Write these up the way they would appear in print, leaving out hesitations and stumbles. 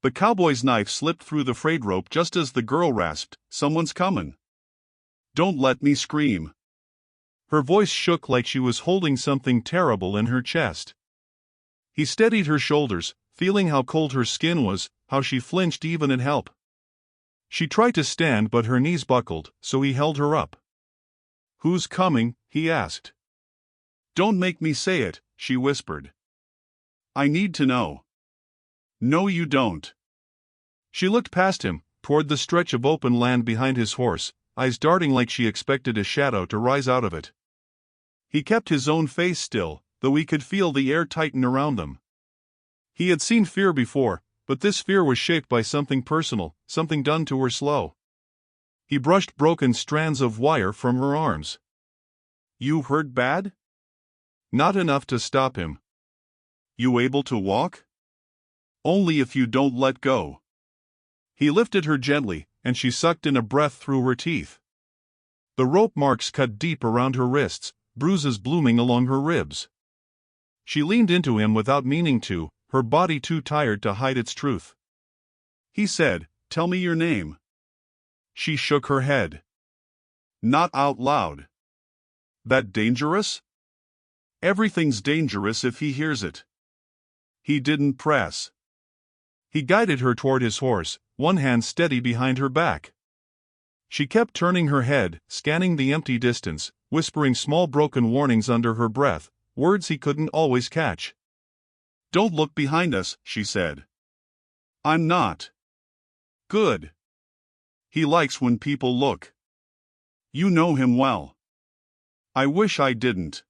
The cowboy's knife slipped through the frayed rope just as the girl rasped, "Someone's coming. Don't let me scream." Her voice shook like she was holding something terrible in her chest. He steadied her shoulders, feeling how cold her skin was, how she flinched even at help. She tried to stand but her knees buckled, so he held her up. "Who's coming?" he asked. "Don't make me say it," she whispered. "I need to know." "No, you don't." She looked past him, toward the stretch of open land behind his horse, eyes darting like she expected a shadow to rise out of it. He kept his own face still, though he could feel the air tighten around them. He had seen fear before, but this fear was shaped by something personal, something done to her slow. He brushed broken strands of wire from her arms. "You hurt bad?" "Not enough to stop him." "You able to walk?" "Only if you don't let go." He lifted her gently, and she sucked in a breath through her teeth. The rope marks cut deep around her wrists, bruises blooming along her ribs. She leaned into him without meaning to, her body too tired to hide its truth. He said, "Tell me your name." She shook her head. "Not out loud." "That dangerous?" "Everything's dangerous if he hears it." He didn't press. He guided her toward his horse, one hand steady behind her back. She kept turning her head, scanning the empty distance, whispering small broken warnings under her breath, words he couldn't always catch. "Don't look behind us," she said. "I'm not." "Good. He likes when people look. You know him well." "I wish I didn't."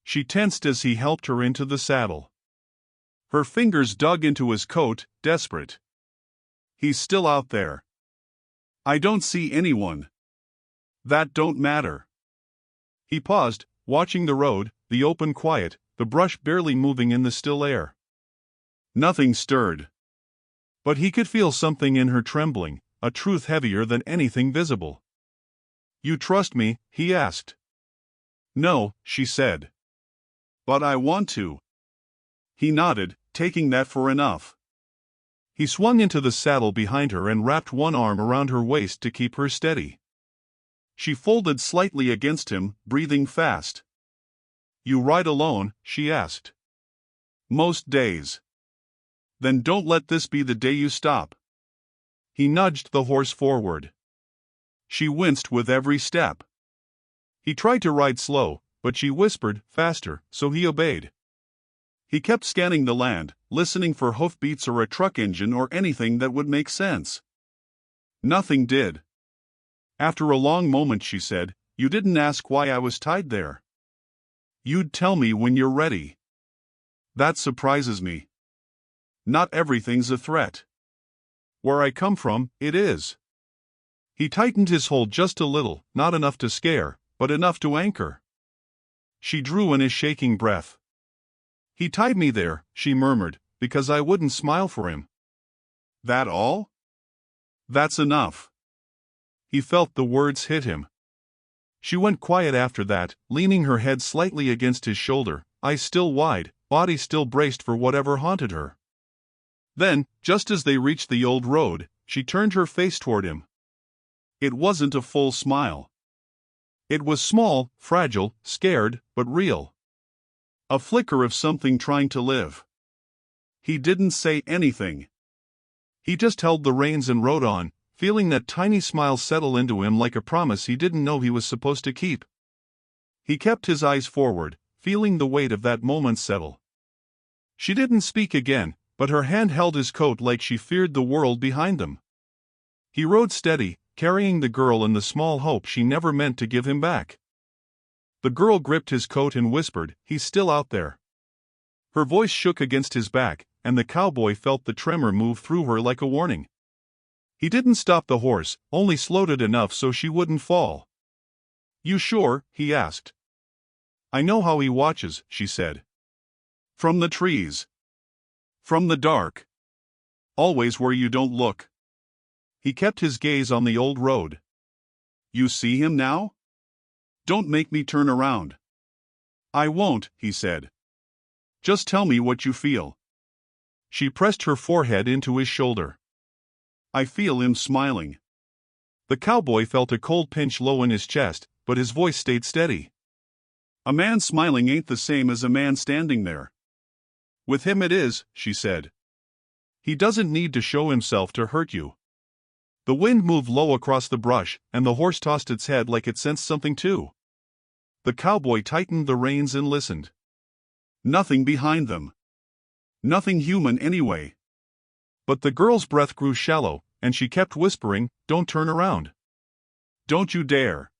She tensed as he helped her into the saddle. Her fingers dug into his coat, desperate. "He's still out there." "I don't see anyone." "That don't matter." He paused, watching the road, the open quiet, the brush barely moving in the still air. Nothing stirred. But he could feel something in her trembling, a truth heavier than anything visible. "You trust me?" he asked. "No," she said. "But I want to." He nodded, taking that for enough. He swung into the saddle behind her and wrapped one arm around her waist to keep her steady. She folded slightly against him, breathing fast. "You ride alone?" she asked. "Most days." "Then don't let this be the day you stop." He nudged the horse forward. She winced with every step. He tried to ride slow, but she whispered, "Faster," so he obeyed. He kept scanning the land, listening for hoofbeats or a truck engine or anything that would make sense. Nothing did. After a long moment she said, "You didn't ask why I was tied there." "You'd tell me when you're ready." "That surprises me." "Not everything's a threat." "Where I come from, it is." He tightened his hold just a little, not enough to scare, but enough to anchor. She drew in a shaking breath. "He tied me there," she murmured, "because I wouldn't smile for him." "That all?" "That's enough." He felt the words hit him. She went quiet after that, leaning her head slightly against his shoulder, eyes still wide, body still braced for whatever haunted her. Then, just as they reached the old road, she turned her face toward him. It wasn't a full smile. It was small, fragile, scared, but real. A flicker of something trying to live. He didn't say anything. He just held the reins and rode on, feeling that tiny smile settle into him like a promise he didn't know he was supposed to keep. He kept his eyes forward, feeling the weight of that moment settle. She didn't speak again, but her hand held his coat like she feared the world behind them. He rode steady, carrying the girl and the small hope she never meant to give him back. The girl gripped his coat and whispered, "He's still out there." Her voice shook against his back, and the cowboy felt the tremor move through her like a warning. He didn't stop the horse, only slowed it enough so she wouldn't fall. "You sure?" he asked. "I know how he watches," she said. "From the trees. From the dark. Always where you don't look." He kept his gaze on the old road. "You see him now? Don't make me turn around." "I won't," he said. "Just tell me what you feel." She pressed her forehead into his shoulder. I feel him smiling. The cowboy felt a cold pinch low in his chest, but his voice stayed steady. A man smiling ain't the same as a man standing there. With him it is, she said. He doesn't need to show himself to hurt you. The wind moved low across the brush, and the horse tossed its head like it sensed something too. The cowboy tightened the reins and listened. Nothing behind them. Nothing human anyway. But the girl's breath grew shallow, and she kept whispering, "Don't turn around. Don't you dare."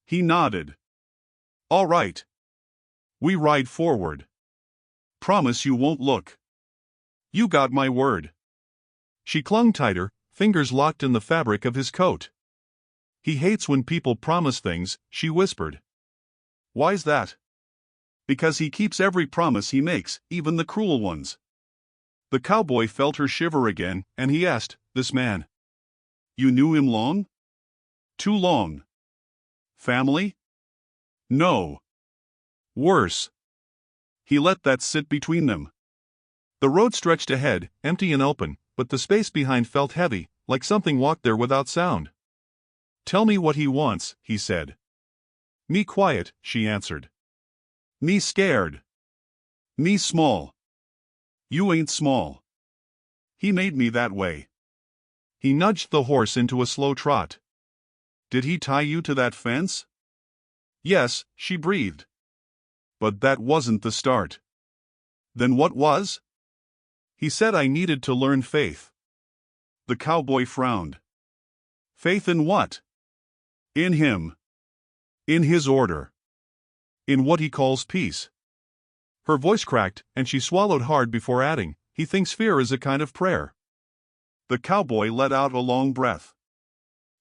He nodded. All right. We ride forward. Promise you won't look. You got my word. She clung tighter, fingers locked in the fabric of his coat. He hates when people promise things, she whispered. Why's that? Because he keeps every promise he makes, even the cruel ones. The cowboy felt her shiver again, and he asked, "This man. You knew him long?" "Too long." "Family?" "No." "Worse." He let that sit between them. The road stretched ahead, empty and open, but the space behind felt heavy, like something walked there without sound. "Tell me what he wants," he said. "Me quiet," she answered. "Me scared. Me small." "You ain't small. He made me that way." He nudged the horse into a slow trot. "Did he tie you to that fence?" "Yes," she breathed. "But that wasn't the start." "Then what was?" "He said I needed to learn faith." The cowboy frowned. "Faith in what?" "In him. In his order. In what he calls peace." Her voice cracked, and she swallowed hard before adding, "He thinks fear is a kind of prayer." The cowboy let out a long breath.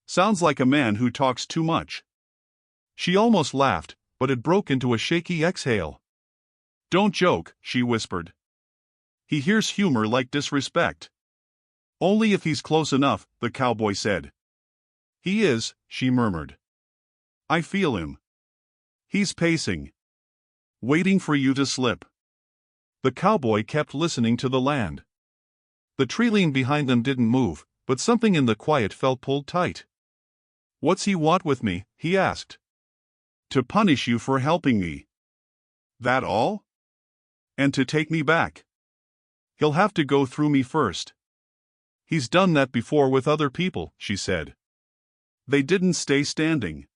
"Sounds like a man who talks too much." She almost laughed, but it broke into a shaky exhale. "Don't joke," she whispered. "He hears humor like disrespect." "Only if he's close enough," the cowboy said. "He is," she murmured. "I feel him. He's pacing. Waiting for you to slip." The cowboy kept listening to the land. The tree line behind them didn't move, but something in the quiet felt pulled tight. "What's he want with me?" he asked. "To punish you for helping me." "That all?" "And to take me back." "He'll have to go through me first." "He's done that before with other people," she said. They didn't stay standing.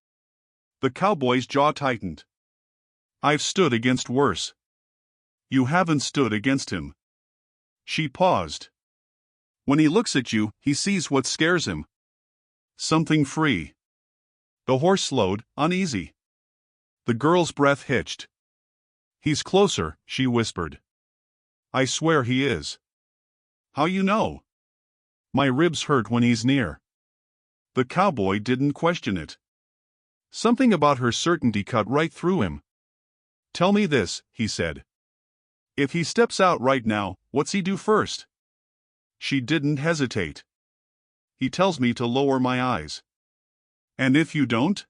The cowboy's jaw tightened. "I've stood against worse." "You haven't stood against him." She paused. "When he looks at you, he sees what scares him. Something free." The horse slowed, uneasy. The girl's breath hitched. "He's closer," she whispered. "I swear he is." "How you know?" "My ribs hurt when he's near." The cowboy didn't question it. Something about her certainty cut right through him. "Tell me this," he said. "If he steps out right now, what's he do first?" She didn't hesitate. "He tells me to lower my eyes." "And if you don't?"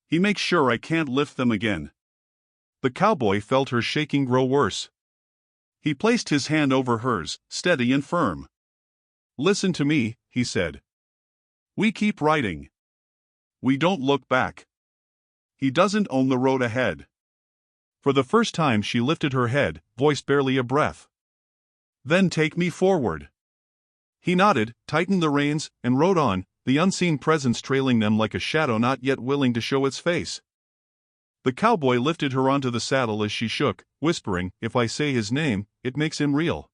"He makes sure I can't lift them again." The cowboy felt her shaking grow worse. He placed his hand over hers, steady and firm. "Listen to me," he said. "We keep riding. We don't look back. He doesn't own the road ahead." For the first time she lifted her head, voice barely a breath. "Then take me forward." He nodded, tightened the reins, and rode on, the unseen presence trailing them like a shadow not yet willing to show its face. The cowboy lifted her onto the saddle as she shook, whispering, "If I say his name, it makes him real."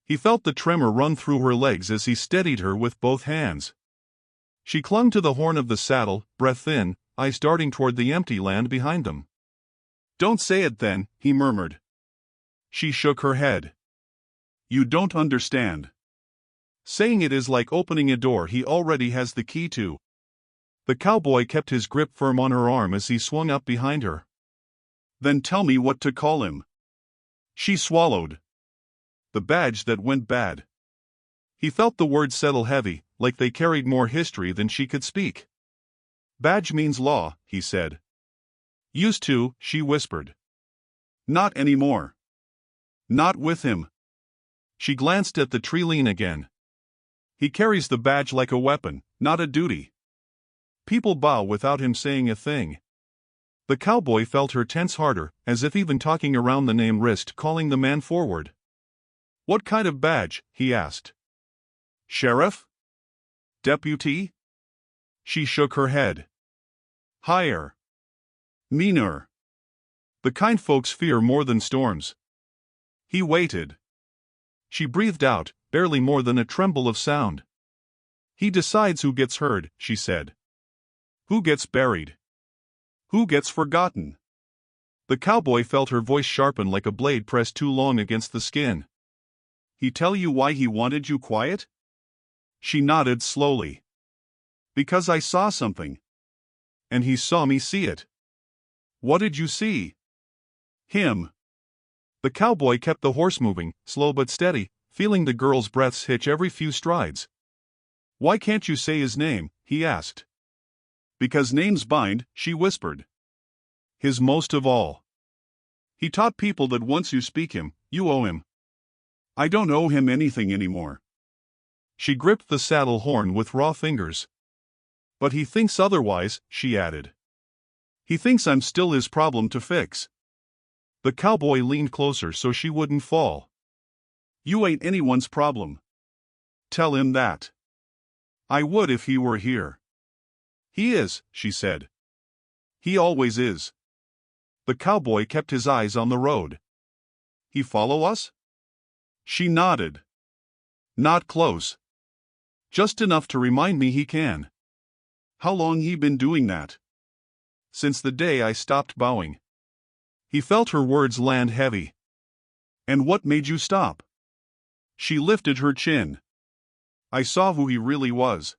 He felt the tremor run through her legs as he steadied her with both hands. She clung to the horn of the saddle, breath thin, eyes darting toward the empty land behind them. "Don't say it then," he murmured. She shook her head. "You don't understand. Saying it is like opening a door he already has the key to." The cowboy kept his grip firm on her arm as he swung up behind her. "Then tell me what to call him." She swallowed. "The badge that went bad." He felt the words settle heavy, like they carried more history than she could speak. "Badge means law," he said. "Used to," she whispered. "Not anymore." "Not with him." She glanced at the tree lean again. He carries the badge like a weapon, not a duty. People bow without him saying a thing. The cowboy felt her tense harder, as if even talking around the name risked calling the man forward. What kind of badge? He asked. Sheriff? Deputy? She shook her head. Higher. Meaner. The kind folks fear more than storms. He waited. She breathed out, barely more than a tremble of sound. He decides who gets heard, she said. Who gets buried? Who gets forgotten? The cowboy felt her voice sharpen like a blade pressed too long against the skin. He tell you why he wanted you quiet? She nodded slowly. Because I saw something. And he saw me see it. What did you see? Him. The cowboy kept the horse moving, slow but steady, feeling the girl's breaths hitch every few strides. Why can't you say his name? He asked. Because names bind, she whispered. His most of all. He taught people that once you speak him, you owe him. I don't owe him anything anymore. She gripped the saddle horn with raw fingers. But he thinks otherwise, she added. He thinks I'm still his problem to fix. The cowboy leaned closer so she wouldn't fall. You ain't anyone's problem. Tell him that. I would if he were here. He is, she said. He always is. The cowboy kept his eyes on the road. He follow us? She nodded. Not close. Just enough to remind me he can. How long he been doing that? Since the day I stopped bowing. He felt her words land heavy. And what made you stop? She lifted her chin. I saw who he really was.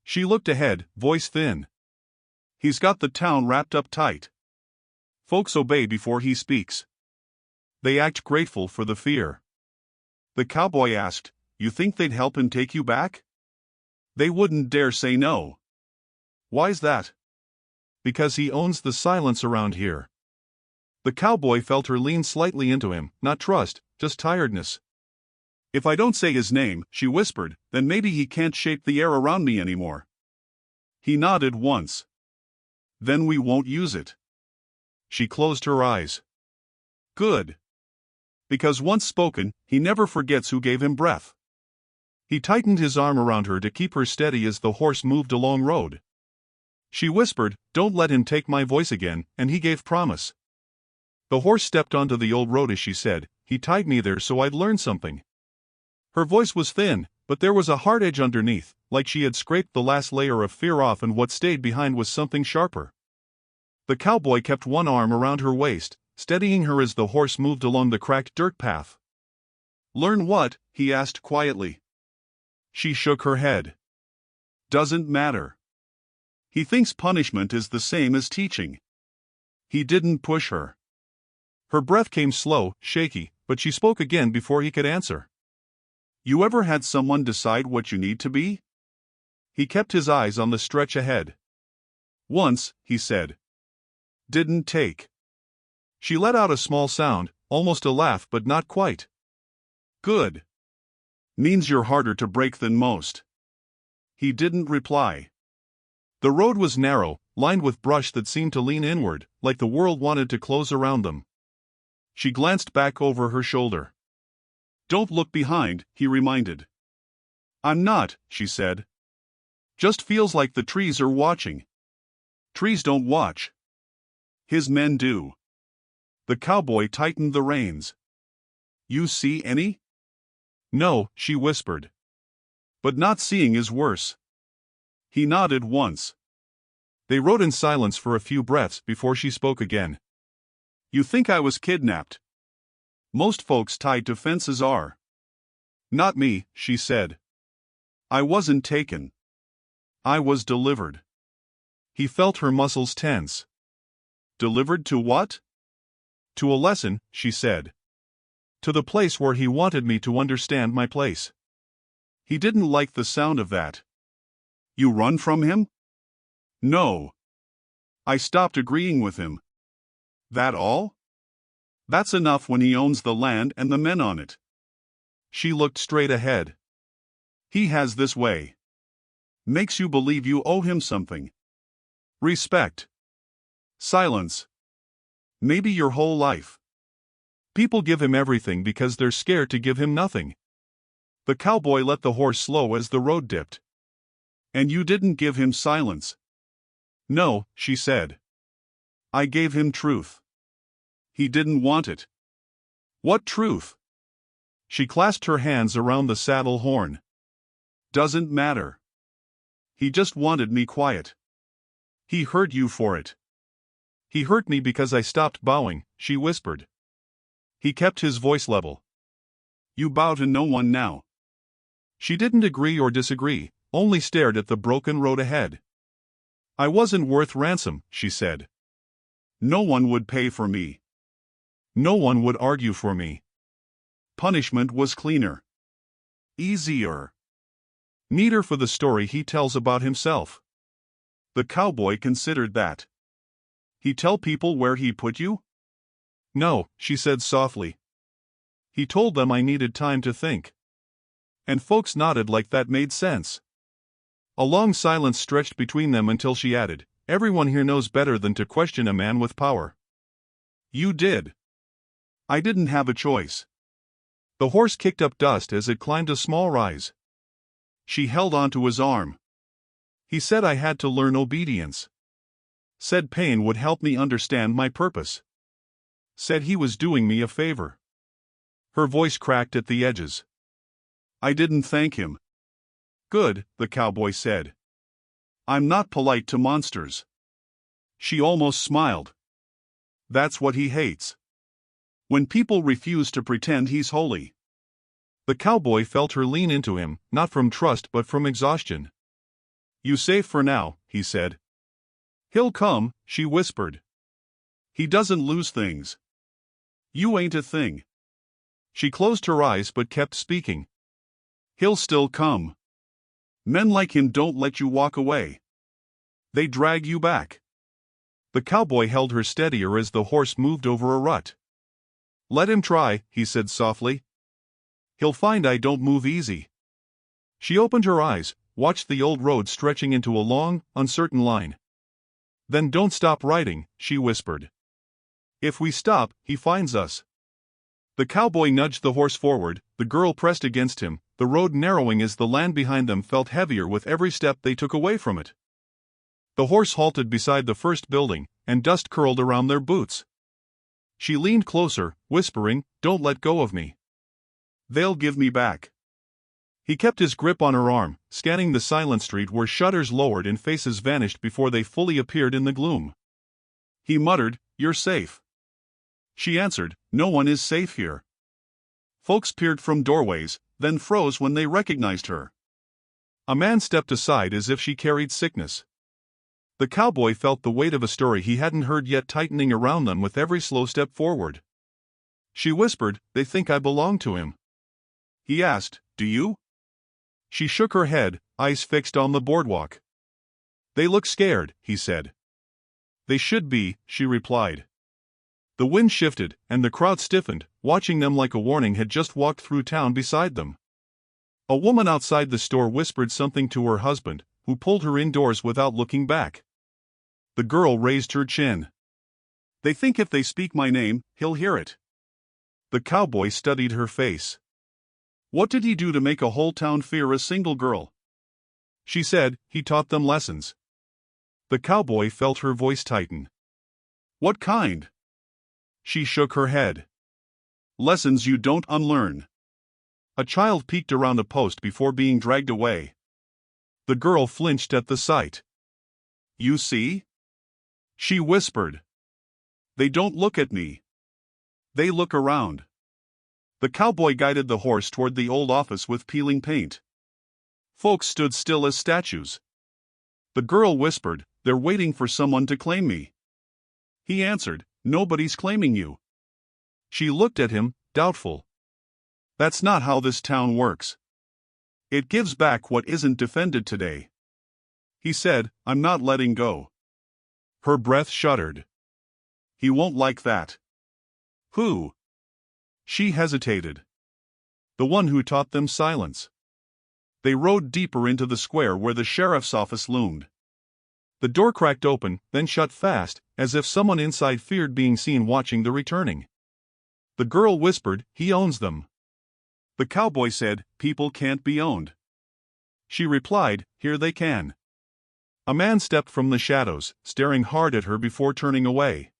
She looked ahead, voice thin. He's got the town wrapped up tight. Folks obey before he speaks. They act grateful for the fear. The cowboy asked, You think they'd help him take you back? They wouldn't dare say no. Why's that? Because he owns the silence around here. The cowboy felt her lean slightly into him, not trust, just tiredness. If I don't say his name, she whispered, then maybe he can't shape the air around me anymore. He nodded once. Then we won't use it. She closed her eyes. Good. Because once spoken, he never forgets who gave him breath. He tightened his arm around her to keep her steady as the horse moved along road. She whispered, Don't let him take my voice again, and he gave promise. The horse stepped onto the old road as she said, He tied me there so I'd learn something. Her voice was thin, but there was a hard edge underneath, like she had scraped the last layer of fear off and what stayed behind was something sharper. The cowboy kept one arm around her waist, steadying her as the horse moved along the cracked dirt path. Learn what? He asked quietly. She shook her head. Doesn't matter. He thinks punishment is the same as teaching. He didn't push her. Her breath came slow, shaky, but she spoke again before he could answer. You ever had someone decide what you need to be? He kept his eyes on the stretch ahead. Once, he said. Didn't take. She let out a small sound, almost a laugh but not quite. Good. Means you're harder to break than most. He didn't reply. The road was narrow, lined with brush that seemed to lean inward, like the world wanted to close around them. She glanced back over her shoulder. Don't look behind, he reminded. I'm not, she said. Just feels like the trees are watching. Trees don't watch. His men do. The cowboy tightened the reins. You see any? No, she whispered. But not seeing is worse. He nodded once. They rode in silence for a few breaths before she spoke again. You think I was kidnapped? Most folks tied to fences are. Not me, she said. I wasn't taken. I was delivered. He felt her muscles tense. Delivered to what? To a lesson, she said. To the place where he wanted me to understand my place. He didn't like the sound of that. You run from him? No. I stopped agreeing with him. That all? That's enough when he owns the land and the men on it. She looked straight ahead. He has this way. Makes you believe you owe him something. Respect. Silence. Maybe your whole life. People give him everything because they're scared to give him nothing. The cowboy let the horse slow as the road dipped. And you didn't give him silence. No, she said. I gave him truth. He didn't want it. What truth? She clasped her hands around the saddle horn. Doesn't matter. He just wanted me quiet. He hurt you for it. He hurt me because I stopped bowing, she whispered. He kept his voice level. You bow to no one now. She didn't agree or disagree, only stared at the broken road ahead. I wasn't worth ransom, she said. No one would pay for me. No one would argue for me. Punishment was cleaner. Easier. Neater for the story he tells about himself. The cowboy considered that. He tell people where he put you? No, she said softly. He told them I needed time to think. And folks nodded like that made sense. A long silence stretched between them until she added, everyone here knows better than to question a man with power. You did. I didn't have a choice. The horse kicked up dust as it climbed a small rise. She held onto his arm. He said I had to learn obedience. Said pain would help me understand my purpose. Said he was doing me a favor. Her voice cracked at the edges. I didn't thank him. Good, the cowboy said. I'm not polite to monsters. She almost smiled. That's what he hates. When people refuse to pretend he's holy. The cowboy felt her lean into him, not from trust but from exhaustion. You safe for now, he said. He'll come, she whispered. He doesn't lose things. You ain't a thing. She closed her eyes but kept speaking. He'll still come. Men like him don't let you walk away. They drag you back. The cowboy held her steadier as the horse moved over a rut. Let him try, he said softly. He'll find I don't move easy. She opened her eyes, watched the old road stretching into a long, uncertain line. Then don't stop riding, she whispered. If we stop, he finds us. The cowboy nudged the horse forward, the girl pressed against him, the road narrowing as the land behind them felt heavier with every step they took away from it. The horse halted beside the first building, and dust curled around their boots. She leaned closer, whispering, Don't let go of me. They'll give me back. He kept his grip on her arm, scanning the silent street where shutters lowered and faces vanished before they fully appeared in the gloom. He muttered, You're safe. She answered, No one is safe here. Folks peered from doorways, then froze when they recognized her. A man stepped aside as if she carried sickness. The cowboy felt the weight of a story he hadn't heard yet tightening around them with every slow step forward. She whispered, They think I belong to him. He asked, Do you? She shook her head, eyes fixed on the boardwalk. They look scared, he said. They should be, she replied. The wind shifted, and the crowd stiffened, watching them like a warning had just walked through town beside them. A woman outside the store whispered something to her husband, who pulled her indoors without looking back. The girl raised her chin. They think if they speak my name, he'll hear it. The cowboy studied her face. What did he do to make a whole town fear a single girl? She said, He taught them lessons. The cowboy felt her voice tighten. What kind? She shook her head. Lessons you don't unlearn. A child peeked around a post before being dragged away. The girl flinched at the sight. You see? She whispered. They don't look at me. They look around. The cowboy guided the horse toward the old office with peeling paint. Folks stood still as statues. The girl whispered, They're waiting for someone to claim me. He answered, Nobody's claiming you. She looked at him, doubtful. That's not how this town works. It gives back what isn't defended today. He said, I'm not letting go. Her breath shuddered. He won't like that. Who? She hesitated. The one who taught them silence. They rode deeper into the square where the sheriff's office loomed. The door cracked open, then shut fast, as if someone inside feared being seen watching the returning. The girl whispered, "He owns them." The cowboy said, "People can't be owned." She replied, "Here they can." A man stepped from the shadows, staring hard at her before turning away.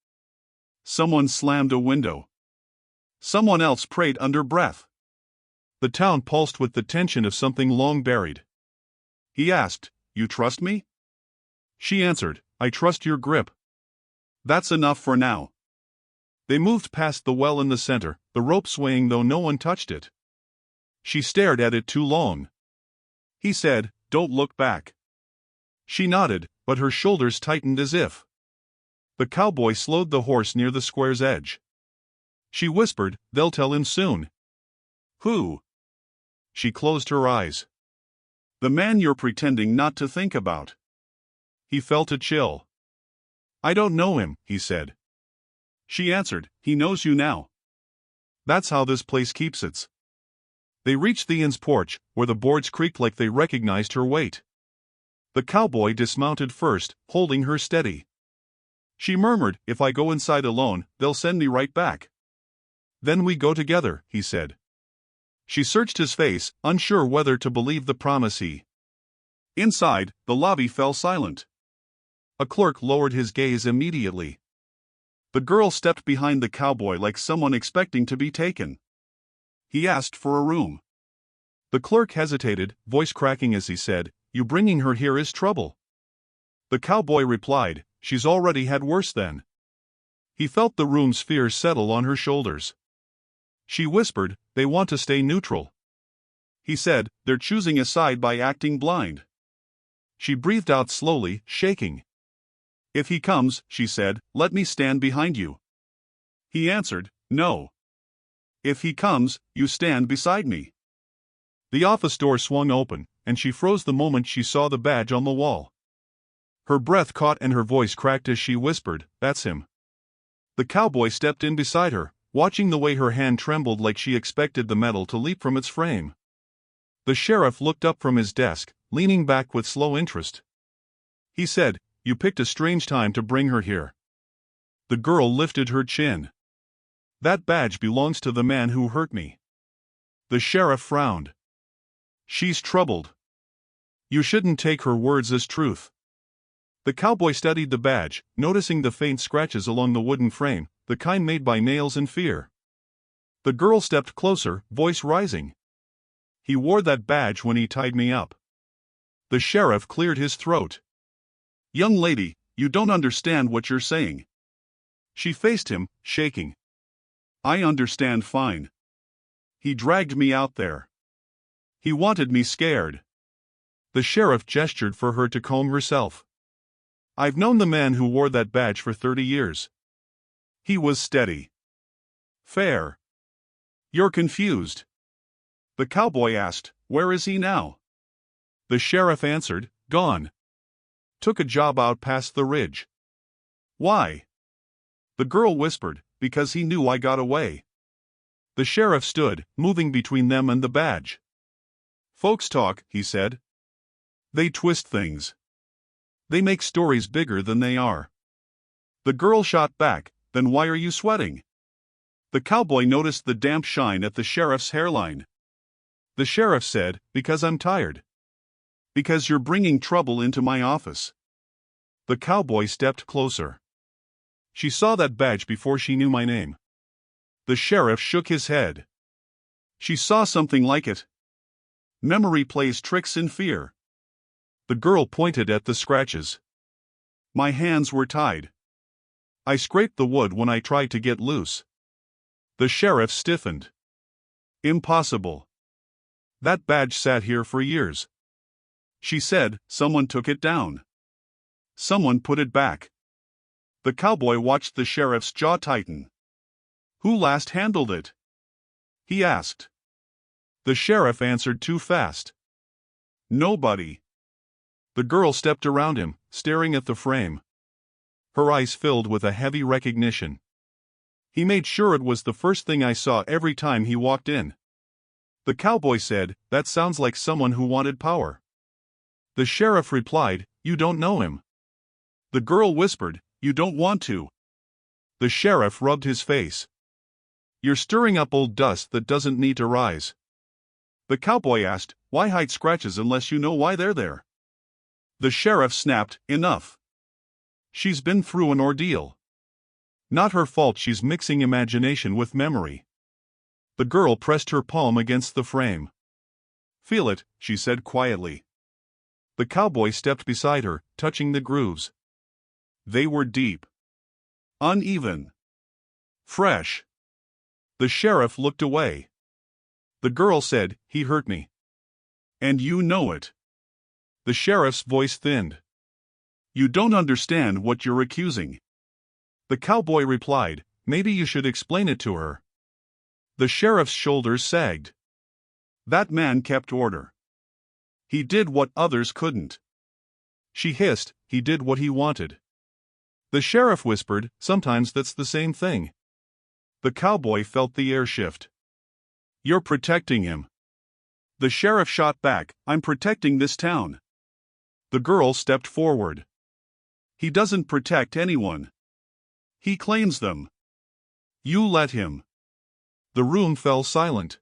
Someone slammed a window. Someone else prayed under breath. The town pulsed with the tension of something long buried. He asked, "You trust me?" She answered, "I trust your grip." "That's enough for now." They moved past the well in the center, the rope swaying though no one touched it. She stared at it too long. He said, "Don't look back." She nodded, but her shoulders tightened as if. The cowboy slowed the horse near the square's edge. She whispered, "They'll tell him soon." "Who?" She closed her eyes. "The man you're pretending not to think about." He felt a chill. "I don't know him," he said. She answered, "He knows you now." That's how this place keeps its. They reached the inn's porch, where the boards creaked like they recognized her weight. The cowboy dismounted first, holding her steady. She murmured, "If I go inside alone, they'll send me right back." "Then we go together," he said. She searched his face, unsure whether to believe the promise he. Inside, the lobby fell silent. A clerk lowered his gaze immediately. The girl stepped behind the cowboy like someone expecting to be taken. He asked for a room. The clerk hesitated, voice cracking as he said, "You bringing her here is trouble." The cowboy replied, "She's already had worse than." He felt the room's fear settle on her shoulders. She whispered, "They want to stay neutral." He said, "They're choosing a side by acting blind." She breathed out slowly, shaking. "If he comes," she said, "let me stand behind you." He answered, "No. If he comes, you stand beside me." The office door swung open, and she froze the moment she saw the badge on the wall. Her breath caught and her voice cracked as she whispered, "That's him." The cowboy stepped in beside her, watching the way her hand trembled like she expected the metal to leap from its frame. The sheriff looked up from his desk, leaning back with slow interest. He said, "You picked a strange time to bring her here." The girl lifted her chin. "That badge belongs to the man who hurt me." The sheriff frowned. "She's troubled. You shouldn't take her words as truth." The cowboy studied the badge, noticing the faint scratches along the wooden frame, the kind made by nails and fear. The girl stepped closer, voice rising. "He wore that badge when he tied me up." The sheriff cleared his throat. "Young lady, you don't understand what you're saying." She faced him, shaking. "I understand fine. He dragged me out there. He wanted me scared." The sheriff gestured for her to calm herself. "I've known the man who wore that badge for 30 years. He was steady. Fair. You're confused." The cowboy asked, "Where is he now?" The sheriff answered, "Gone. Took a job out past the ridge." "Why?" The girl whispered, "Because he knew I got away." The sheriff stood, moving between them and the badge. "Folks talk," he said. "They twist things. They make stories bigger than they are." The girl shot back, "Then why are you sweating?" The cowboy noticed the damp shine at the sheriff's hairline. The sheriff said, "Because I'm tired. Because you're bringing trouble into my office." The cowboy stepped closer. "She saw that badge before she knew my name." The sheriff shook his head. "She saw something like it. Memory plays tricks in fear." The girl pointed at the scratches. "My hands were tied. I scraped the wood when I tried to get loose." The sheriff stiffened. "Impossible. That badge sat here for years." She said, "Someone took it down. Someone put it back." The cowboy watched the sheriff's jaw tighten. "Who last handled it?" he asked. The sheriff answered too fast. "Nobody." The girl stepped around him, staring at the frame. Her eyes filled with a heavy recognition. "He made sure it was the first thing I saw every time he walked in." The cowboy said, "That sounds like someone who wanted power." The sheriff replied, "You don't know him." The girl whispered, "You don't want to." The sheriff rubbed his face. "You're stirring up old dust that doesn't need to rise." The cowboy asked, "Why hide scratches unless you know why they're there?" The sheriff snapped, "Enough. She's been through an ordeal. Not her fault she's mixing imagination with memory." The girl pressed her palm against the frame. "Feel it," she said quietly. The cowboy stepped beside her, touching the grooves. They were deep, uneven, fresh. The sheriff looked away. The girl said, "He hurt me. And you know it." The sheriff's voice thinned. "You don't understand what you're accusing." The cowboy replied, "Maybe you should explain it to her." The sheriff's shoulders sagged. That man kept order. He did what others couldn't. She hissed, "He did what he wanted." The sheriff whispered, "Sometimes that's the same thing." The cowboy felt the air shift. "You're protecting him." The sheriff shot back, "I'm protecting this town." The girl stepped forward. "He doesn't protect anyone. He claims them. You let him." The room fell silent.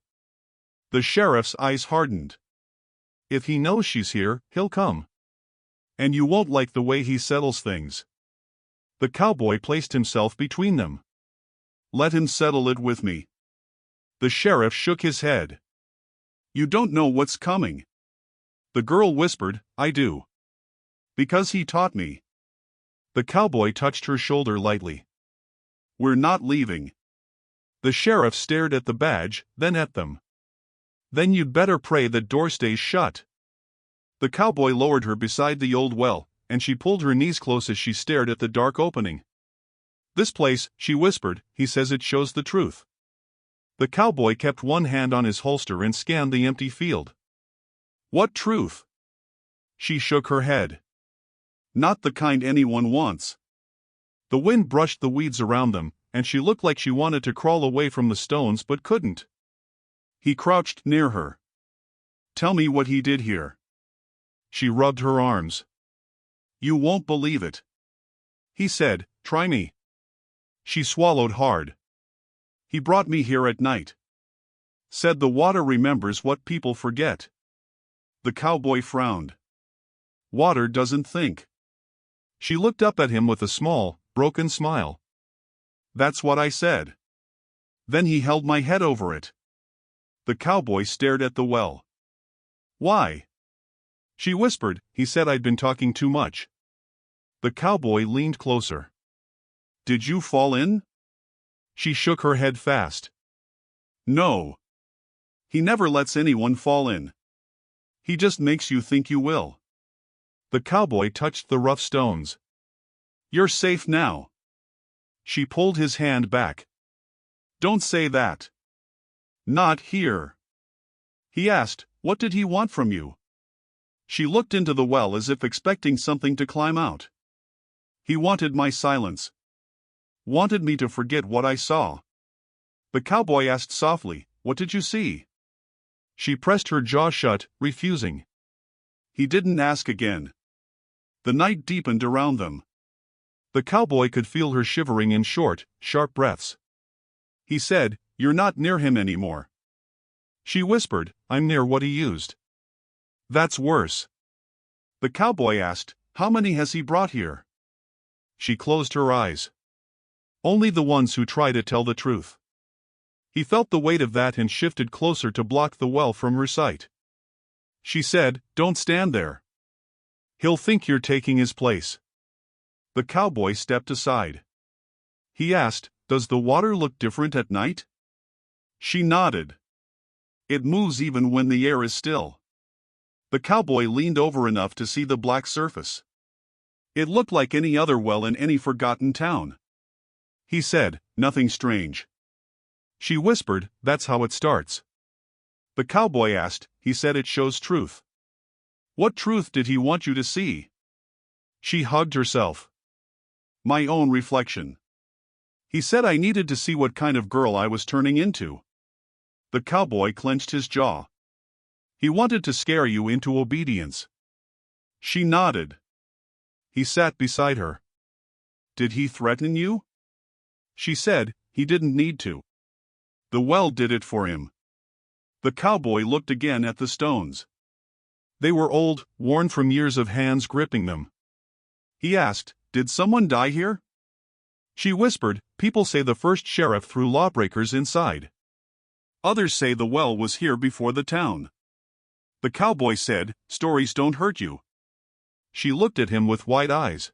The sheriff's eyes hardened. "If he knows she's here, he'll come. And you won't like the way he settles things." The cowboy placed himself between them. "Let him settle it with me." The sheriff shook his head. "You don't know what's coming." The girl whispered, "I do. Because he taught me." The cowboy touched her shoulder lightly. "We're not leaving." The sheriff stared at the badge, then at them. "Then you'd better pray that door stays shut." The cowboy lowered her beside the old well, and she pulled her knees close as she stared at the dark opening. "This place," she whispered, "he says it shows the truth." The cowboy kept one hand on his holster and scanned the empty field. "What truth?" She shook her head. "Not the kind anyone wants." The wind brushed the weeds around them, and she looked like she wanted to crawl away from the stones but couldn't. He crouched near her. "Tell me what he did here." She rubbed her arms. "You won't believe it." He said, "Try me." She swallowed hard. "He brought me here at night. Said the water remembers what people forget." The cowboy frowned. "Water doesn't think." She looked up at him with a small, broken smile. "That's what I said. Then he held my head over it." The cowboy stared at the well. "Why?" She whispered, "He said I'd been talking too much." The cowboy leaned closer. "Did you fall in?" She shook her head fast. "No. He never lets anyone fall in. He just makes you think you will." The cowboy touched the rough stones. "You're safe now." She pulled his hand back. "Don't say that." "Not here." He asked, "What did he want from you?" She looked into the well as if expecting something to climb out. "He wanted my silence. Wanted me to forget what I saw." The cowboy asked softly, "What did you see?" She pressed her jaw shut, refusing. He didn't ask again. The night deepened around them. The cowboy could feel her shivering in short, sharp breaths. He said, "You're not near him anymore." She whispered, "I'm near what he used." "That's worse." The cowboy asked, "How many has he brought here?" She closed her eyes. "Only the ones who try to tell the truth." He felt the weight of that and shifted closer to block the well from her sight. She said, "Don't stand there. He'll think you're taking his place." The cowboy stepped aside. He asked, "Does the water look different at night?" She nodded. "It moves even when the air is still." The cowboy leaned over enough to see the black surface. It looked like any other well in any forgotten town. He said, "Nothing strange." She whispered, "That's how it starts." The cowboy asked, "He said it shows truth. What truth did he want you to see?" She hugged herself. "My own reflection. He said I needed to see what kind of girl I was turning into." The cowboy clenched his jaw. He wanted to scare you into obedience. She nodded. He sat beside her. Did he threaten you? She said, he didn't need to. The well did it for him. The cowboy looked again at the stones. They were old, worn from years of hands gripping them. He asked, did someone die here? She whispered, people say the first sheriff threw lawbreakers inside. Others say the well was here before the town. The cowboy said, stories don't hurt you. She looked at him with wide eyes.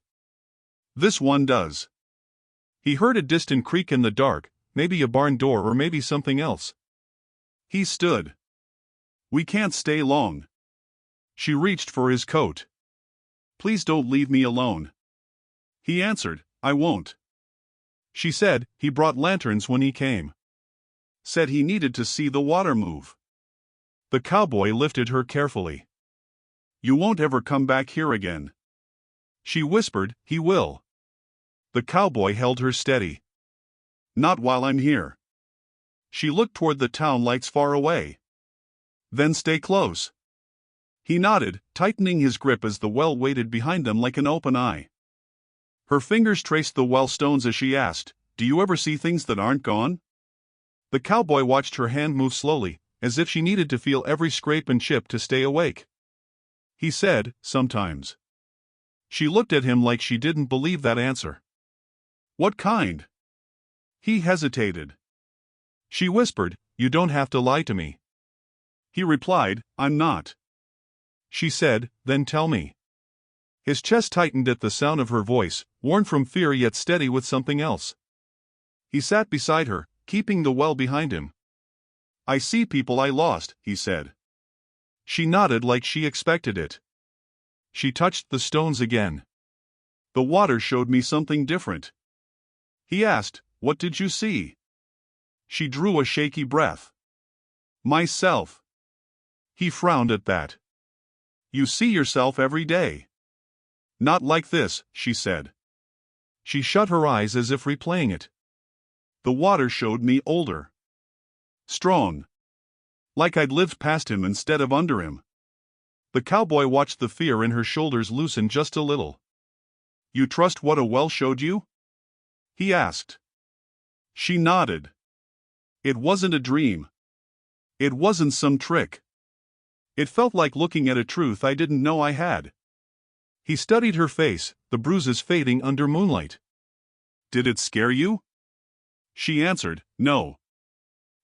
This one does. He heard a distant creak in the dark, maybe a barn door or maybe something else. He stood. We can't stay long. She reached for his coat. Please don't leave me alone. He answered, I won't. She said, he brought lanterns when he came. Said he needed to see the water move. The cowboy lifted her carefully. You won't ever come back here again. She whispered, he will. The cowboy held her steady. Not while I'm here. She looked toward the town lights far away. Then stay close. He nodded, tightening his grip as the well waited behind them like an open eye. Her fingers traced the well stones as she asked, do you ever see things that aren't gone? The cowboy watched her hand move slowly, as if she needed to feel every scrape and chip to stay awake. He said, sometimes. She looked at him like she didn't believe that answer. What kind? He hesitated. She whispered, you don't have to lie to me. He replied, I'm not. She said, then tell me. His chest tightened at the sound of her voice, worn from fear yet steady with something else. He sat beside her, keeping the well behind him. I see people I lost, he said. She nodded like she expected it. She touched the stones again. The water showed me something different. He asked, what did you see? She drew a shaky breath. Myself. He frowned at that. You see yourself every day. Not like this, she said. She shut her eyes as if replaying it. The water showed me older. Strong. Like I'd lived past him instead of under him. The cowboy watched the fear in her shoulders loosen just a little. You trust what a well showed you? He asked. She nodded. It wasn't a dream. It wasn't some trick. It felt like looking at a truth I didn't know I had. He studied her face, the bruises fading under moonlight. Did it scare you? She answered, no.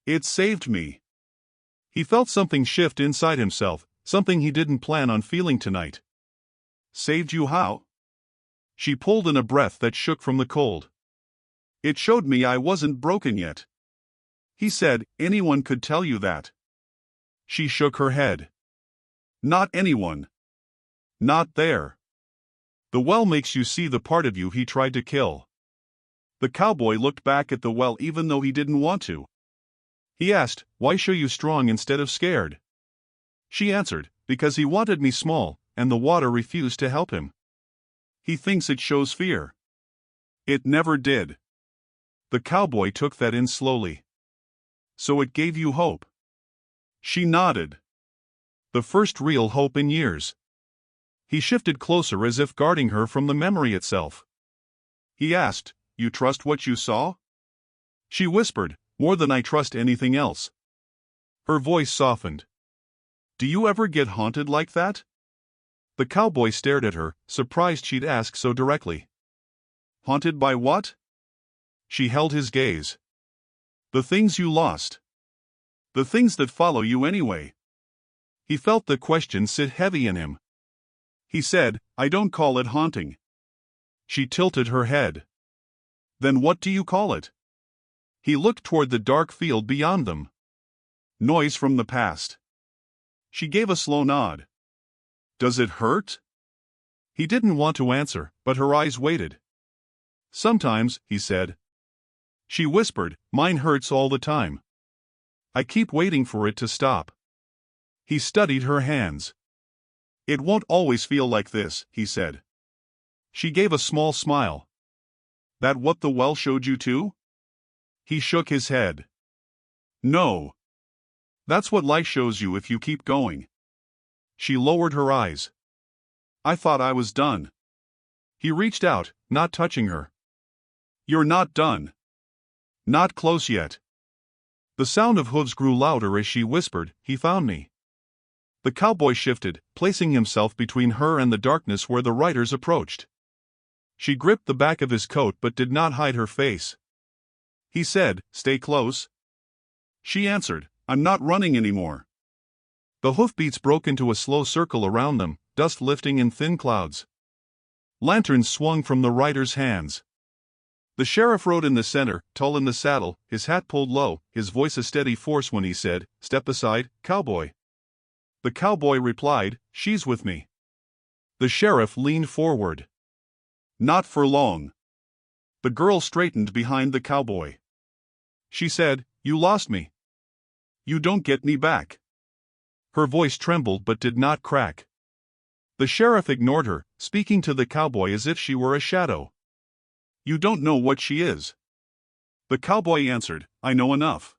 It saved me. He felt something shift inside himself, something he didn't plan on feeling tonight. Saved you how? She pulled in a breath that shook from the cold. It showed me I wasn't broken yet. He said, anyone could tell you that. She shook her head. Not anyone. Not there. The well makes you see the part of you he tried to kill. The cowboy looked back at the well even though he didn't want to. He asked, why show you strong instead of scared? She answered, because he wanted me small, and the water refused to help him. He thinks it shows fear. It never did. The cowboy took that in slowly. So it gave you hope. She nodded. The first real hope in years. He shifted closer as if guarding her from the memory itself. He asked, you trust what you saw? She whispered, more than I trust anything else. Her voice softened. Do you ever get haunted like that? The cowboy stared at her, surprised she'd ask so directly. Haunted by what? She held his gaze. The things you lost. The things that follow you anyway. He felt the question sit heavy in him. He said, I don't call it haunting. She tilted her head. Then what do you call it? He looked toward the dark field beyond them. Noise from the past. She gave a slow nod. Does it hurt? He didn't want to answer, but her eyes waited. Sometimes, he said. She whispered, mine hurts all the time. I keep waiting for it to stop. He studied her hands. It won't always feel like this, he said. She gave a small smile. That what the well showed you too? He shook his head. No. That's what life shows you if you keep going. She lowered her eyes. I thought I was done. He reached out, not touching her. You're not done. Not close yet. The sound of hooves grew louder as she whispered, he found me. The cowboy shifted, placing himself between her and the darkness where the riders approached. She gripped the back of his coat but did not hide her face. He said, stay close. She answered, I'm not running anymore. The hoofbeats broke into a slow circle around them, dust lifting in thin clouds. Lanterns swung from the riders' hands. The sheriff rode in the center, tall in the saddle, his hat pulled low, his voice a steady force when he said, step aside, cowboy. The cowboy replied, she's with me. The sheriff leaned forward. Not for long. The girl straightened behind the cowboy. She said, you lost me. You don't get me back. Her voice trembled but did not crack. The sheriff ignored her, speaking to the cowboy as if she were a shadow. You don't know what she is. The cowboy answered, I know enough.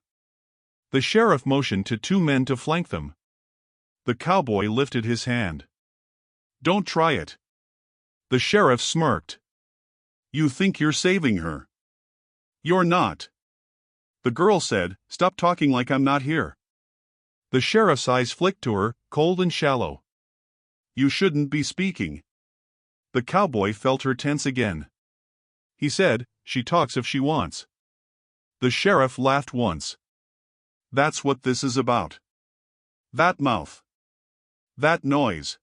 The sheriff motioned to two men to flank them. The cowboy lifted his hand. Don't try it. The sheriff smirked. You think you're saving her. You're not. The girl said, stop talking like I'm not here. The sheriff's eyes flicked to her, cold and shallow. You shouldn't be speaking. The cowboy felt her tense again. He said, she talks if she wants. The sheriff laughed once. That's what this is about. That mouth. That noise.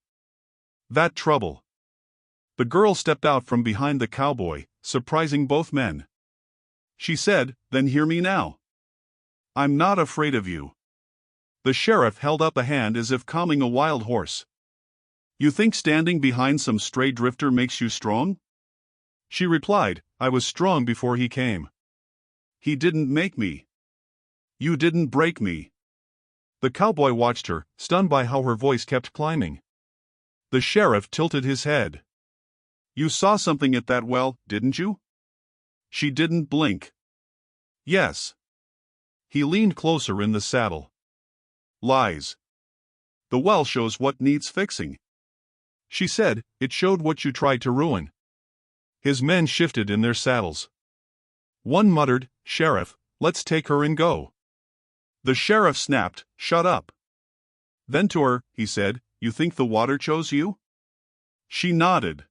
That trouble. The girl stepped out from behind the cowboy, surprising both men. She said, then hear me now. I'm not afraid of you. The sheriff held up a hand as if calming a wild horse. You think standing behind some stray drifter makes you strong? She replied, I was strong before he came. He didn't make me. You didn't break me. The cowboy watched her, stunned by how her voice kept climbing. The sheriff tilted his head. You saw something at that well, didn't you? She didn't blink. Yes. He leaned closer in the saddle. Lies. The well shows what needs fixing. She said, it showed what you tried to ruin. His men shifted in their saddles. One muttered, Sheriff, let's take her and go. The sheriff snapped, shut up. Then to her, he said, you think the water chose you? She nodded.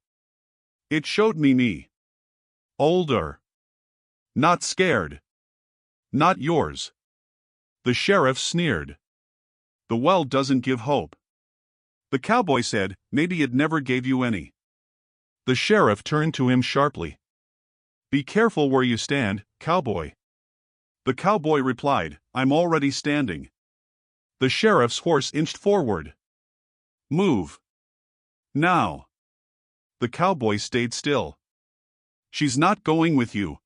It showed me. Older. Not scared. Not yours. The sheriff sneered. The well doesn't give hope. The cowboy said, maybe it never gave you any. The sheriff turned to him sharply. Be careful where you stand, cowboy. The cowboy replied, I'm already standing. The sheriff's horse inched forward. Move. Now. The cowboy stayed still. She's not going with you.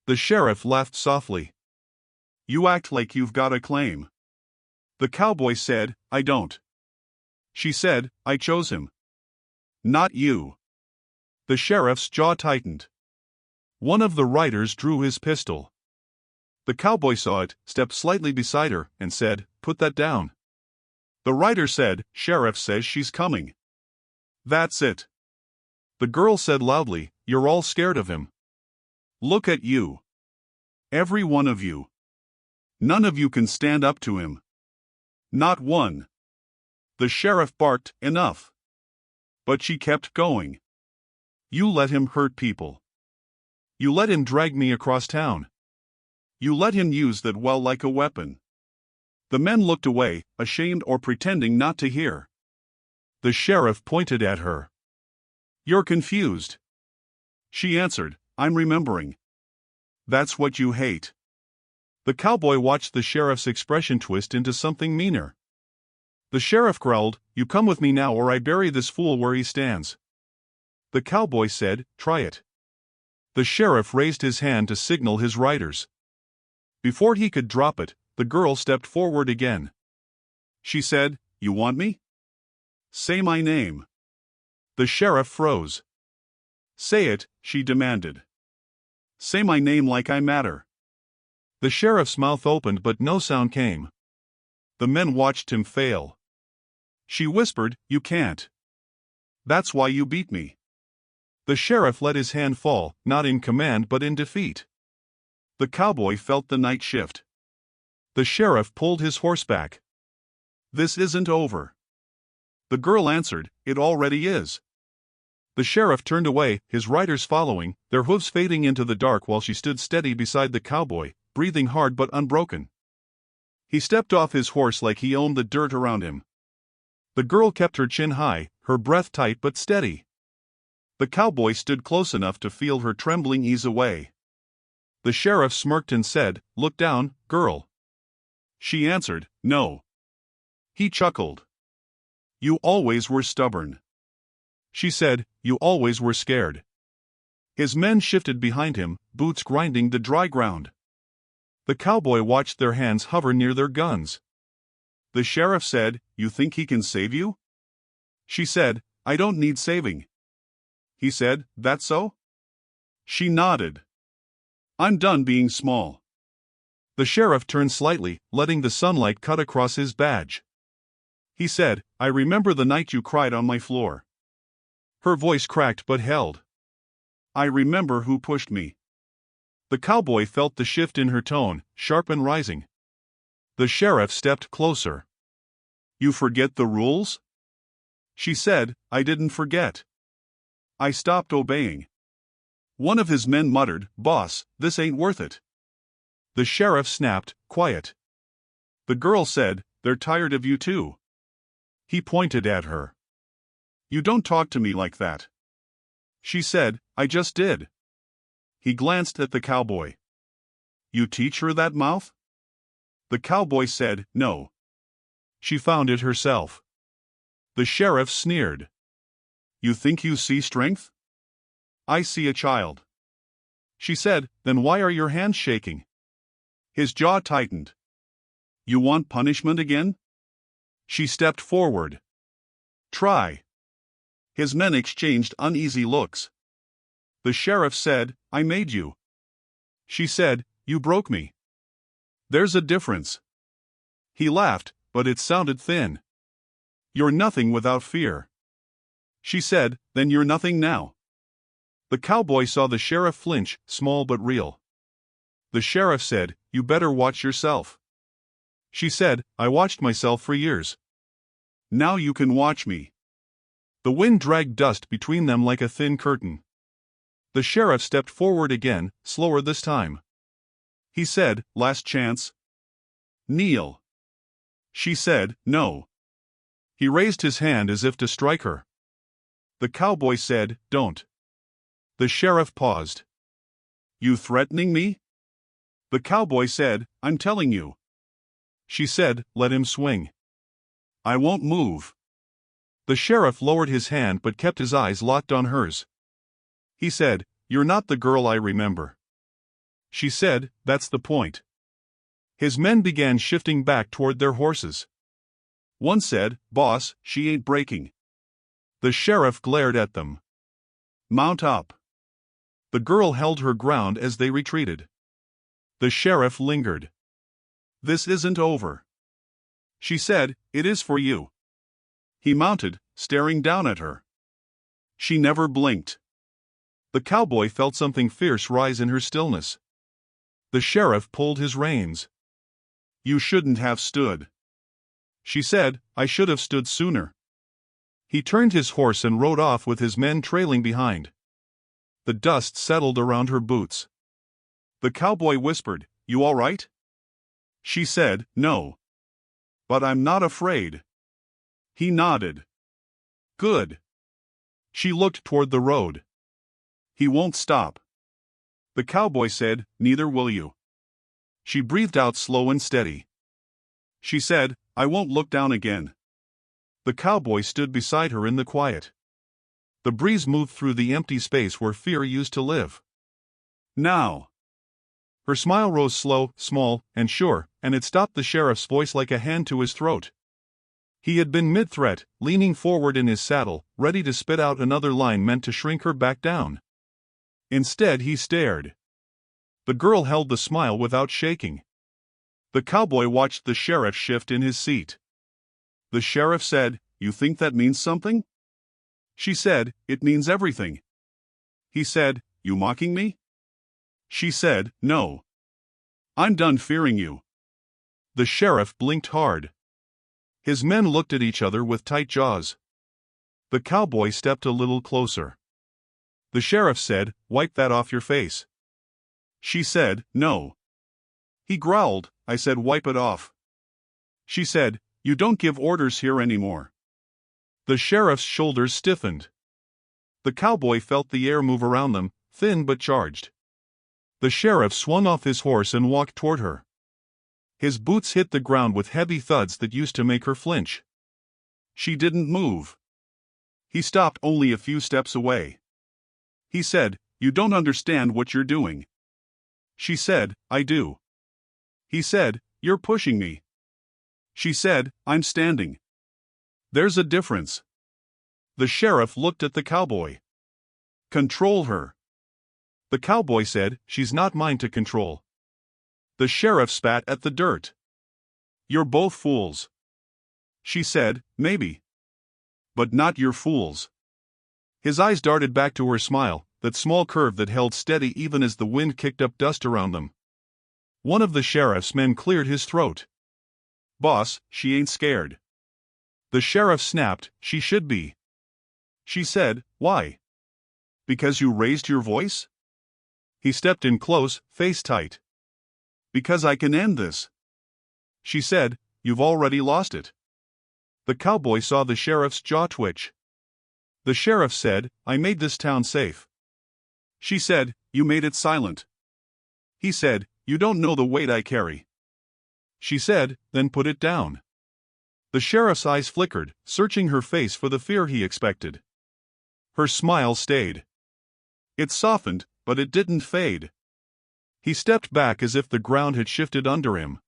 The sheriff laughed softly. You act like you've got a claim. The cowboy said, I don't. She said, I chose him. Not you. The sheriff's jaw tightened. One of the riders drew his pistol. The cowboy saw it, stepped slightly beside her, and said, put that down. The rider said, Sheriff says she's coming. That's it. The girl said loudly, you're all scared of him. Look at you. Every one of you. None of you can stand up to him. Not one. The sheriff barked, enough. But she kept going. You let him hurt people. You let him drag me across town. You let him use that well like a weapon. The men looked away, ashamed or pretending not to hear. The sheriff pointed at her. You're confused. She answered, I'm remembering. That's what you hate. The cowboy watched the sheriff's expression twist into something meaner. The sheriff growled, you come with me now or I bury this fool where he stands. The cowboy said, try it. The sheriff raised his hand to signal his riders. Before he could drop it, the girl stepped forward again. She said, you want me? Say my name. The sheriff froze. Say it, she demanded. Say my name like I matter. The sheriff's mouth opened but no sound came. The men watched him fail. She whispered, "You can't. That's why you beat me." The sheriff let his hand fall, not in command but in defeat. The cowboy felt the night shift. The sheriff pulled his horse back. "This isn't over." The girl answered, "It already is." The sheriff turned away, his riders following, their hooves fading into the dark while she stood steady beside the cowboy, breathing hard but unbroken. He stepped off his horse like he owned the dirt around him. The girl kept her chin high, her breath tight but steady. The cowboy stood close enough to feel her trembling ease away. The sheriff smirked and said, "Look down, girl." She answered, "No." He chuckled. "You always were stubborn." She said, "You always were scared." His men shifted behind him, boots grinding the dry ground. The cowboy watched their hands hover near their guns. The sheriff said, "You think he can save you?" She said, "I don't need saving." He said, "That so?" She nodded. "I'm done being small." The sheriff turned slightly, letting the sunlight cut across his badge. He said, "I remember the night you cried on my floor." Her voice cracked but held. "I remember who pushed me." The cowboy felt the shift in her tone, sharp and rising. The sheriff stepped closer. "You forget the rules?" She said, "I didn't forget. I stopped obeying." One of his men muttered, "Boss, this ain't worth it." The sheriff snapped, "Quiet." The girl said, "They're tired of you too." He pointed at her. "You don't talk to me like that." She said, "I just did." He glanced at the cowboy. "You teach her that mouth?" The cowboy said, "No. She found it herself." The sheriff sneered. "You think you see strength?" "I see a child." She said, "Then why are your hands shaking?" His jaw tightened. "You want punishment again?" She stepped forward. "Try." His men exchanged uneasy looks. The sheriff said, "I made you." She said, "You broke me." "There's a difference." He laughed, but it sounded thin. "You're nothing without fear." She said, "Then you're nothing now." The cowboy saw the sheriff flinch, small but real. The sheriff said, "You better watch yourself." She said, "I watched myself for years. Now you can watch me." The wind dragged dust between them like a thin curtain. The sheriff stepped forward again, slower this time. He said, "Last chance. Kneel." She said, "No." He raised his hand as if to strike her. The cowboy said, "Don't." The sheriff paused. "You threatening me?" The cowboy said, "I'm telling you." She said, "Let him swing." "I won't move." The sheriff lowered his hand but kept his eyes locked on hers. He said, "You're not the girl I remember." She said, "That's the point." His men began shifting back toward their horses. One said, "Boss, she ain't breaking." The sheriff glared at them. "Mount up." The girl held her ground as they retreated. The sheriff lingered. "This isn't over." She said, "It is for you." He mounted, staring down at her. She never blinked. The cowboy felt something fierce rise in her stillness. The sheriff pulled his reins. "You shouldn't have stood." She said, "I should have stood sooner." He turned his horse and rode off with his men trailing behind. The dust settled around her boots. The cowboy whispered, "You all right?" She said, "No. But I'm not afraid." He nodded. "Good." She looked toward the road. "He won't stop." The cowboy said, "Neither will you." She breathed out slow and steady. She said, "I won't look down again." The cowboy stood beside her in the quiet. The breeze moved through the empty space where fear used to live. "Now." Her smile rose slow, small, and sure, and it stopped the sheriff's voice like a hand to his throat. He had been mid-threat, leaning forward in his saddle, ready to spit out another line meant to shrink her back down. Instead he stared. The girl held the smile without shaking. The cowboy watched the sheriff shift in his seat. The sheriff said, "You think that means something?" She said, "It means everything." He said, "You mocking me?" She said, "No. I'm done fearing you." The sheriff blinked hard. His men looked at each other with tight jaws. The cowboy stepped a little closer. The sheriff said, "Wipe that off your face." She said, "No." He growled, "I said wipe it off." She said, "You don't give orders here anymore." The sheriff's shoulders stiffened. The cowboy felt the air move around them, thin but charged. The sheriff swung off his horse and walked toward her. His boots hit the ground with heavy thuds that used to make her flinch. She didn't move. He stopped only a few steps away. He said, "You don't understand what you're doing." She said, "I do." He said, "You're pushing me." She said, "I'm standing." There's a difference. The sheriff looked at the cowboy. "Control her." The cowboy said, "She's not mine to control." The sheriff spat at the dirt. "You're both fools." She said, "Maybe. But not your fools." His eyes darted back to her smile, that small curve that held steady even as the wind kicked up dust around them. One of the sheriff's men cleared his throat. "Boss, she ain't scared." The sheriff snapped, "She should be." She said, "Why? Because you raised your voice?" He stepped in close, face tight. "Because I can end this." She said, "You've already lost it." The cowboy saw the sheriff's jaw twitch. The sheriff said, "I made this town safe." She said, "You made it silent." He said, "You don't know the weight I carry." She said, "Then put it down." The sheriff's eyes flickered, searching her face for the fear he expected. Her smile stayed. It softened, but it didn't fade. He stepped back as if the ground had shifted under him.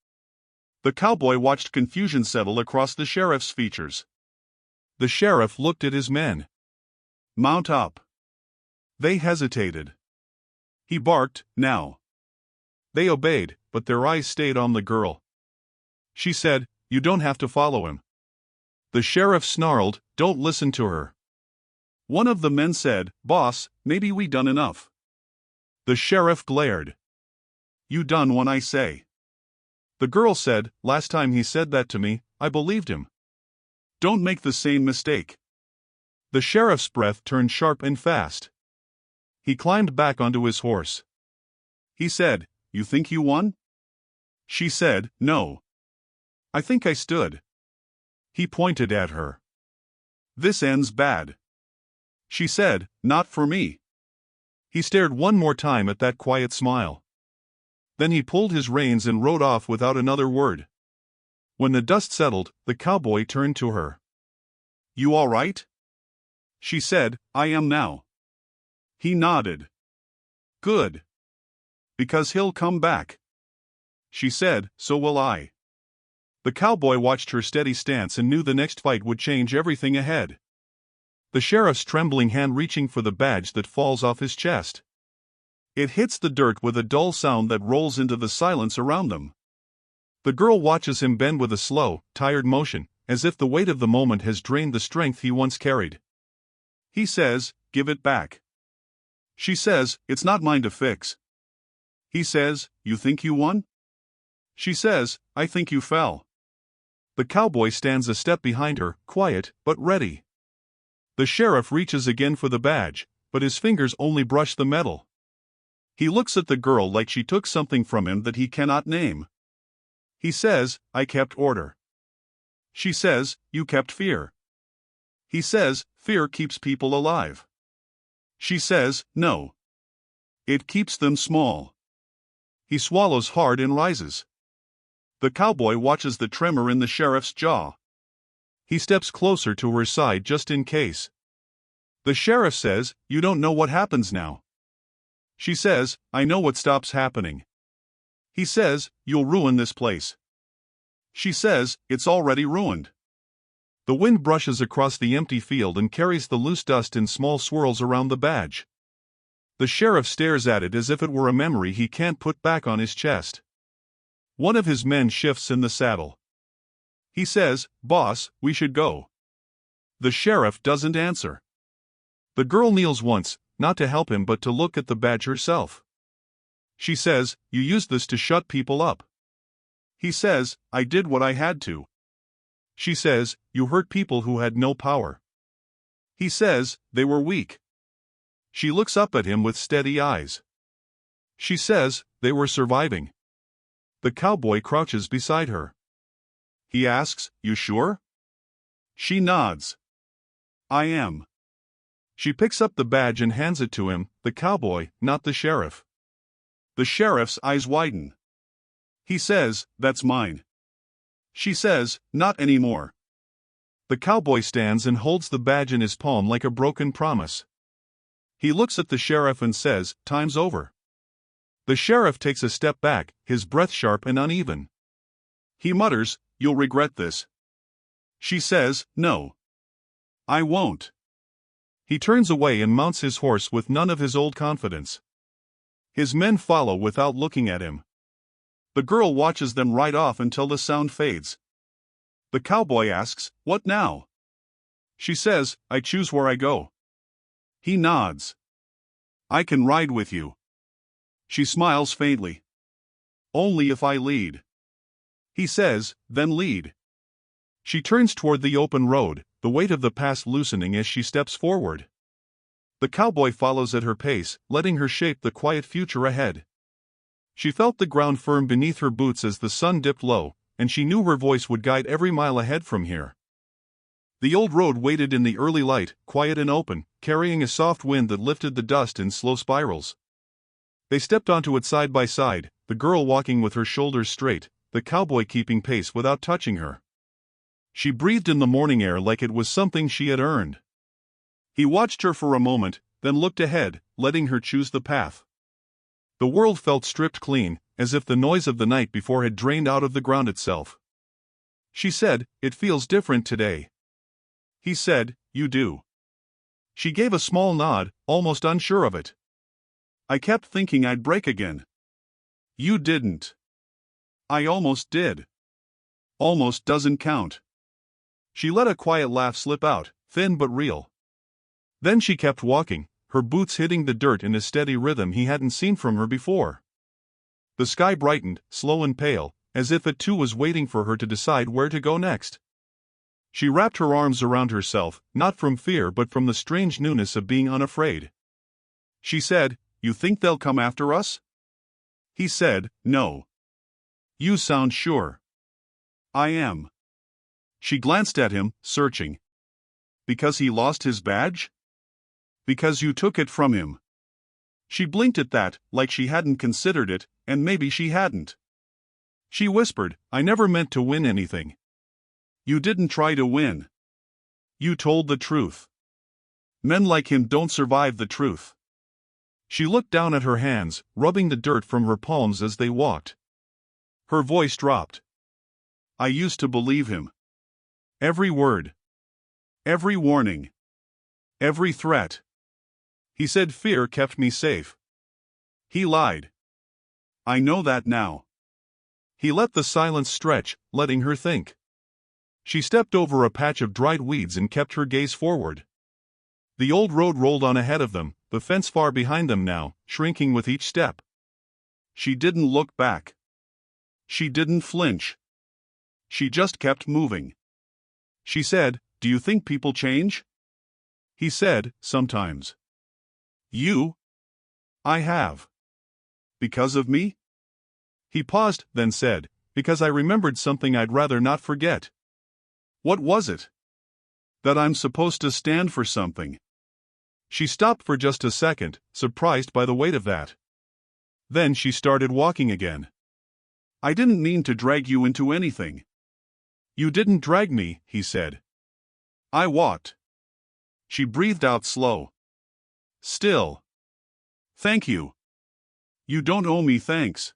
The cowboy watched confusion settle across the sheriff's features. The sheriff looked at his men. "Mount up." They hesitated. He barked, "Now." They obeyed, but their eyes stayed on the girl. She said, "You don't have to follow him." The sheriff snarled, "Don't listen to her." One of the men said, "Boss, maybe we done enough." The sheriff glared. "You done what I say." The girl said, "Last time he said that to me, I believed him. Don't make the same mistake." The sheriff's breath turned sharp and fast. He climbed back onto his horse. He said, "You think you won?" She said, "No. I think I stood." He pointed at her. "This ends bad." She said, "Not for me." He stared one more time at that quiet smile. Then he pulled his reins and rode off without another word. When the dust settled, the cowboy turned to her. "You all right?" She said, "I am now." He nodded. "Good. Because he'll come back." She said, "So will I." The cowboy watched her steady stance and knew the next fight would change everything ahead. The sheriff's trembling hand reaching for the badge that falls off his chest. It hits the dirt with a dull sound that rolls into the silence around them. The girl watches him bend with a slow, tired motion, as if the weight of the moment has drained the strength he once carried. He says, "Give it back." She says, "It's not mine to fix." He says, "You think you won?" She says, "I think you fell." The cowboy stands a step behind her, quiet, but ready. The sheriff reaches again for the badge, but his fingers only brush the metal. He looks at the girl like she took something from him that he cannot name. He says, "I kept order." She says, "You kept fear." He says, "Fear keeps people alive." She says, "No. It keeps them small." He swallows hard and rises. The cowboy watches the tremor in the sheriff's jaw. He steps closer to her side just in case. The sheriff says, "You don't know what happens now." She says, "I know what stops happening." He says, "You'll ruin this place." She says, "It's already ruined." The wind brushes across the empty field and carries the loose dust in small swirls around the badge. The sheriff stares at it as if it were a memory he can't put back on his chest. One of his men shifts in the saddle. He says, "Boss, we should go." The sheriff doesn't answer. The girl kneels once, not to help him but to look at the badge herself. She says, "You used this to shut people up." He says, "I did what I had to." She says, "You hurt people who had no power." He says, "They were weak." She looks up at him with steady eyes. She says, "They were surviving." The cowboy crouches beside her. He asks, "You sure?" She nods. "I am." She picks up the badge and hands it to him, the cowboy, not the sheriff. The sheriff's eyes widen. He says, "That's mine." She says, "Not anymore." The cowboy stands and holds the badge in his palm like a broken promise. He looks at the sheriff and says, "Time's over." The sheriff takes a step back, his breath sharp and uneven. He mutters, "You'll regret this." She says, "No. I won't." He turns away and mounts his horse with none of his old confidence. His men follow without looking at him. The girl watches them ride off until the sound fades. The cowboy asks, "What now?" She says, "I choose where I go." He nods. "I can ride with you." She smiles faintly. "Only if I lead." He says, "Then lead." She turns toward the open road, the weight of the past loosening as she steps forward. The cowboy follows at her pace, letting her shape the quiet future ahead. She felt the ground firm beneath her boots as the sun dipped low, and she knew her voice would guide every mile ahead from here. The old road waited in the early light, quiet and open, carrying a soft wind that lifted the dust in slow spirals. They stepped onto it side by side, the girl walking with her shoulders straight, the cowboy keeping pace without touching her. She breathed in the morning air like it was something she had earned. He watched her for a moment, then looked ahead, letting her choose the path. The world felt stripped clean, as if the noise of the night before had drained out of the ground itself. She said, "It feels different today." He said, "You do." She gave a small nod, almost unsure of it. "I kept thinking I'd break again." "You didn't." "I almost did." "Almost doesn't count." She let a quiet laugh slip out, thin but real. Then she kept walking, her boots hitting the dirt in a steady rhythm he hadn't seen from her before. The sky brightened, slow and pale, as if it too was waiting for her to decide where to go next. She wrapped her arms around herself, not from fear but from the strange newness of being unafraid. She said, "You think they'll come after us?" He said, "No." "You sound sure." "I am." She glanced at him, searching. "Because he lost his badge?" "Because you took it from him." She blinked at that, like she hadn't considered it, and maybe she hadn't. She whispered, "I never meant to win anything." "You didn't try to win. You told the truth. Men like him don't survive the truth." She looked down at her hands, rubbing the dirt from her palms as they walked. Her voice dropped. "I used to believe him. Every word. Every warning. Every threat. He said fear kept me safe. He lied. I know that now." He let the silence stretch, letting her think. She stepped over a patch of dried weeds and kept her gaze forward. The old road rolled on ahead of them, the fence far behind them now, shrinking with each step. She didn't look back. She didn't flinch. She just kept moving. She said, "Do you think people change?" He said, "Sometimes." "You?" "I have." "Because of me?" He paused, then said, "Because I remembered something I'd rather not forget." "What was it?" "That I'm supposed to stand for something." She stopped for just a second, surprised by the weight of that. Then she started walking again. "I didn't mean to drag you into anything." "You didn't drag me," he said. "I walked." She breathed out slow. "Still. Thank you." "You don't owe me thanks."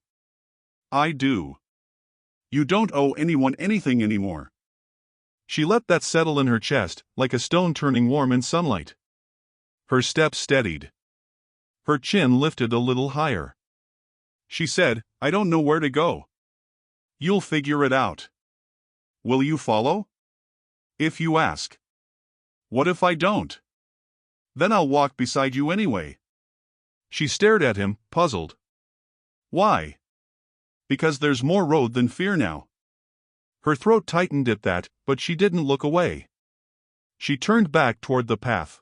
"I do." "You don't owe anyone anything anymore." She let that settle in her chest, like a stone turning warm in sunlight. Her steps steadied. Her chin lifted a little higher. She said, "I don't know where to go." You'll figure it out. Will you follow? If you ask. What if I don't? Then I'll walk beside you anyway. She stared at him, puzzled. Why? Because there's more road than fear now. Her throat tightened at that, but she didn't look away. She turned back toward the path.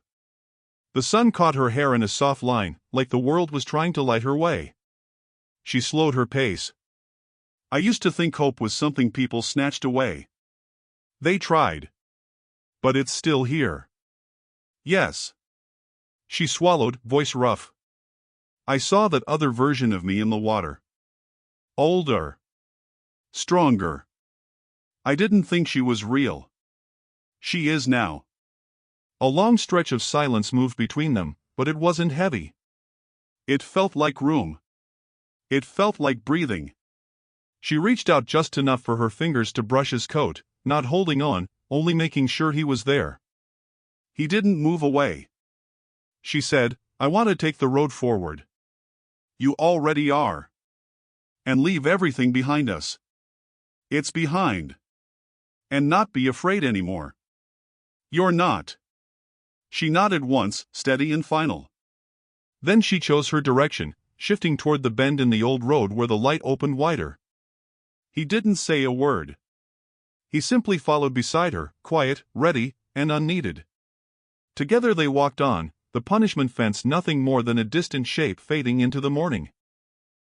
The sun caught her hair in a soft line, like the world was trying to light her way. She slowed her pace. I used to think hope was something people snatched away. They tried. But it's still here. Yes. She swallowed, voice rough. I saw that other version of me in the water. Older. Stronger. I didn't think she was real. She is now. A long stretch of silence moved between them, but it wasn't heavy. It felt like room. It felt like breathing. She reached out just enough for her fingers to brush his coat, not holding on, only making sure he was there. He didn't move away. She said, I want to take the road forward. You already are. And leave everything behind us. It's behind. And not be afraid anymore. You're not. She nodded once, steady and final. Then she chose her direction, shifting toward the bend in the old road where the light opened wider. He didn't say a word. He simply followed beside her, quiet, ready, and unneeded. Together they walked on, the punishment fence nothing more than a distant shape fading into the morning.